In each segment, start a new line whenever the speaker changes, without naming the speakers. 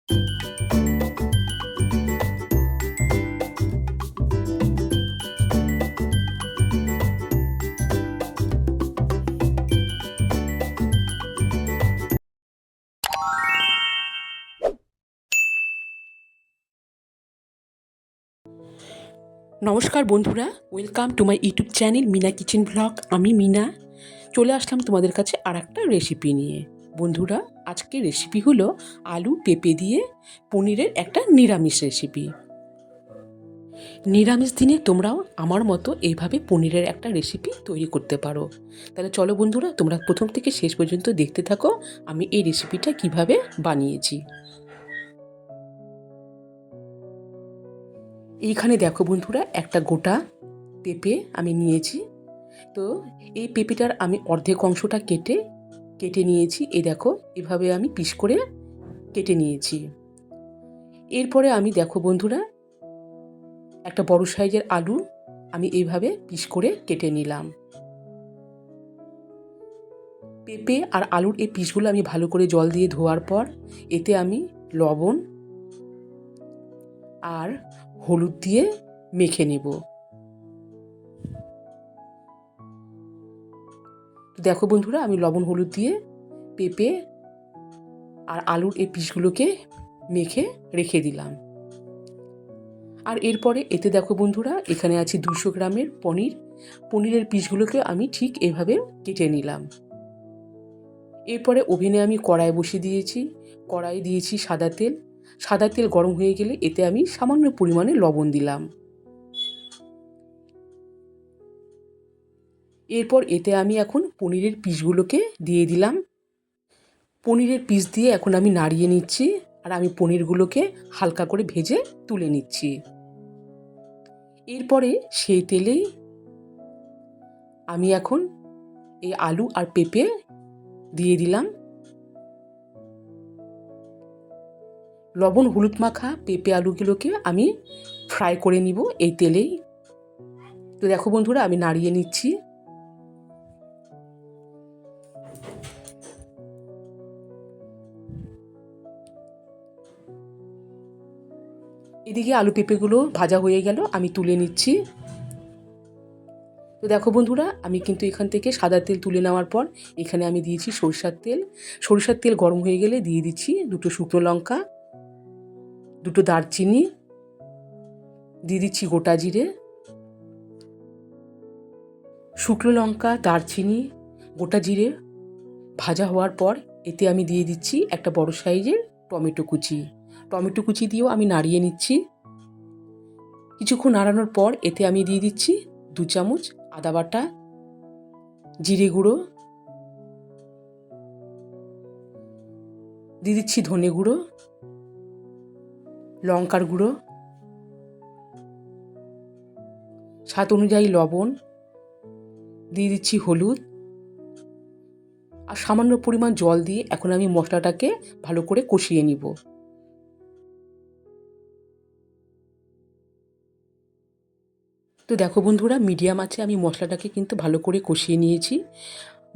নমস্কার বন্ধুরা, welcome to my YouTube channel Meena kitchen blog. আমি মিনা চলে আসলাম তোমাদের কাছে আর একটা রেসিপি নিয়ে। বন্ধুরা, আজকের রেসিপি হলো আলু পেঁপে দিয়ে পনিরের একটা নিরামিষ রেসিপি। নিরামিষ দিনে তোমরাও আমার মতো এইভাবে পনিরের একটা রেসিপি তৈরি করতে পারো। তাহলে চলো বন্ধুরা, তোমরা প্রথম থেকে শেষ পর্যন্ত দেখতে থাকো আমি এই রেসিপিটা কিভাবে বানিয়েছি। এইখানে দেখো বন্ধুরা, একটা গোটা পেঁপে আমি নিয়েছি। তো এই পেঁপেটার আমি অর্ধেক অংশটা কেটে নিয়েছি। এই দেখো, এভাবে আমি পিস করে কেটে নিয়েছি। এরপরে আমি দেখো বন্ধুরা, একটা বড় সাইজের আলু আমি এইভাবে পিস করে কেটে নিলাম। পেঁপে আর আলুর এই পিসগুলো আমি ভালো করে জল দিয়ে ধোয়ার পর এতে আমি লবণ আর হলুদ দিয়ে মেখে নেব। দেখো বন্ধুরা, আমি লবণ হলুদ দিয়ে পেঁপে আর আলুর এই পিসগুলোকে মেখে রেখে দিলাম। আর এরপরে এতে দেখো বন্ধুরা, এখানে আছে 200 গ্রামের পনিরের পিসগুলোকে আমি ঠিক এভাবে কেটে নিলাম। এরপরে ওভেনে আমি কড়াই বসিয়ে দিয়েছি। কড়াই দিয়েছি সাদা তেল গরম হয়ে গেলে এতে আমি সামান্য পরিমাণে লবণ দিলাম। এরপর এতে আমি এখন পনিরের পিসগুলোকে দিয়ে দিলাম। পনিরের পিস দিয়ে এখন আমি নাড়িয়ে নিচ্ছি, আর আমি পনিরগুলোকে হালকা করে ভেজে তুলে নিচ্ছি। এরপরে সেই তেলেই আমি এখন এই আলু আর পেঁপে দিয়ে দিলাম। লবণ হলুদ মাখা পেঁপে আলুগুলোকে আমি ফ্রাই করে নিব এই তেলেই। তো দেখো বন্ধুরা, আমি নাড়িয়ে নিচ্ছি। এদিকে আলু পেঁপেগুলো ভাজা হয়ে গেল, আমি তুলে নিচ্ছি। তো দেখো বন্ধুরা, আমি কিন্তু এখান থেকে সাদা তেল তুলে নেওয়ার পর এখানে আমি দিয়েছি সরিষার তেল গরম হয়ে গেলে দিয়ে দিচ্ছি 2 শুকনো লঙ্কা, 2 দারচিনি, দিয়ে দিচ্ছি গোটা জিরে। শুকনো লঙ্কা, দারচিনি, গোটা জিরে ভাজা হওয়ার পর এতে আমি দিয়ে দিচ্ছি একটা বড় সাইজের টমেটো কুচি দিয়েও আমি নাড়িয়ে নিচ্ছি। কিছুক্ষণ নাড়ানোর পর এতে আমি দিয়ে দিচ্ছি 2 চামচ আদা বাটা, জিরে গুঁড়ো, দিয়ে দিচ্ছি ধনে গুঁড়ো, লঙ্কার গুঁড়ো, স্বাদ অনুযায়ী লবণ, দিয়ে দিচ্ছি হলুদ, আর সামান্য পরিমাণ জল দিয়ে এখন আমি মশলাটাকে ভালো করে কষিয়ে নিব। তো দেখো বন্ধুরা, মিডিয়াম আছে আমি মশলাটাকে কিন্তু ভালো করে কষিয়ে নিয়েছি।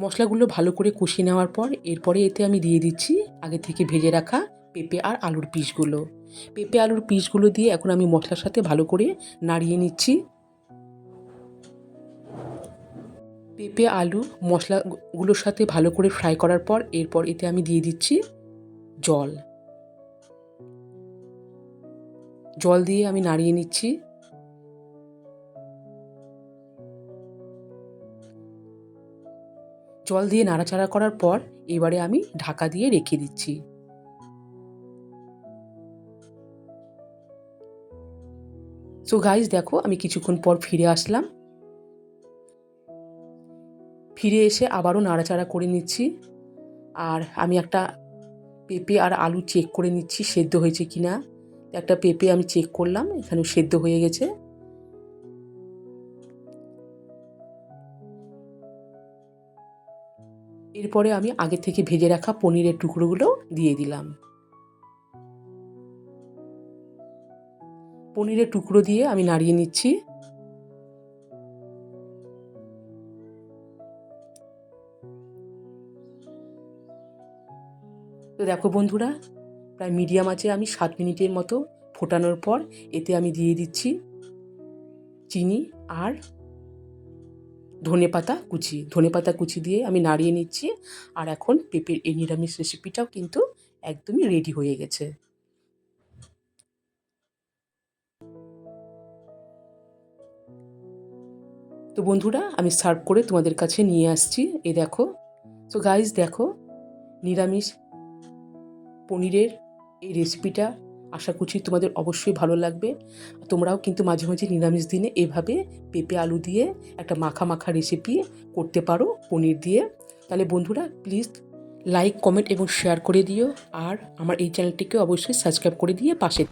মশলাগুলো ভালো করে কষিয়ে নেওয়ার পর এরপরে এতে আমি দিয়ে দিচ্ছি আগে থেকে ভেজে রাখা পেঁপে আর আলুর পিসগুলো দিয়ে এখন আমি মশলার সাথে ভালো করে নাড়িয়ে নিচ্ছি। পেঁপে আলু মশলাগুলোর সাথে ভালো করে ফ্রাই করার পর এরপর এতে আমি দিয়ে দিচ্ছি জল। জল দিয়ে আমি নাড়িয়ে নিচ্ছি। জল দিয়ে নাড়াচাড়া করার পর এবারে আমি ঢাকা দিয়ে রেখে দিচ্ছি। সো গাইস, দেখো আমি কিছুক্ষণ পর ফিরে আসলাম। ফিরে এসে আবারও নাড়াচাড়া করে নিচ্ছি। আর আমি একটা পেঁপে আর আলু চেক করে নিচ্ছি সেদ্ধ হয়েছে কিনা। একটা পেঁপে আমি চেক করলাম, এখানে সেদ্ধ হয়ে গেছে। এরপরে আমি আগে থেকে ভেজে রাখা পনিরের টুকরোগুলো দিয়ে দিলাম। পনিরের টুকরো দিয়ে আমি নাড়িয়ে নিচ্ছি। তো দেখো বন্ধুরা, প্রায় মিডিয়াম আঁচে আমি 7 মিনিটের মতো ফোটানোর পর এতে আমি দিয়ে দিচ্ছি চিনি আর ধনেপাতা কুচি দিয়ে আমি নাড়িয়ে নিচ্ছি। আর এখন পেঁপের এই নিরামিষ রেসিপিটাও কিন্তু একদমই রেডি হয়ে গেছে। তো বন্ধুরা, আমি সার্ভ করে তোমাদের কাছে নিয়ে আসছি। এই দেখো। তো গাইজ দেখো, নিরামিষ পনিরের এই রেসিপিটা আশা করছি তোমাদের অবশ্যই ভালো লাগবে। তোমরাও কিন্তু মাঝে মাঝে নিরামিষ দিনে এভাবে পেঁপে আলু দিয়ে একটা মাখা মাখা রেসিপি করতে পারো পনির দিয়ে। তাহলে বন্ধুরা প্লিজ লাইক, কমেন্ট এবং শেয়ার করে দিও। আর আমার এই চ্যানেলটিকে অবশ্যই সাবস্ক্রাইব করে দিয়ে পাশে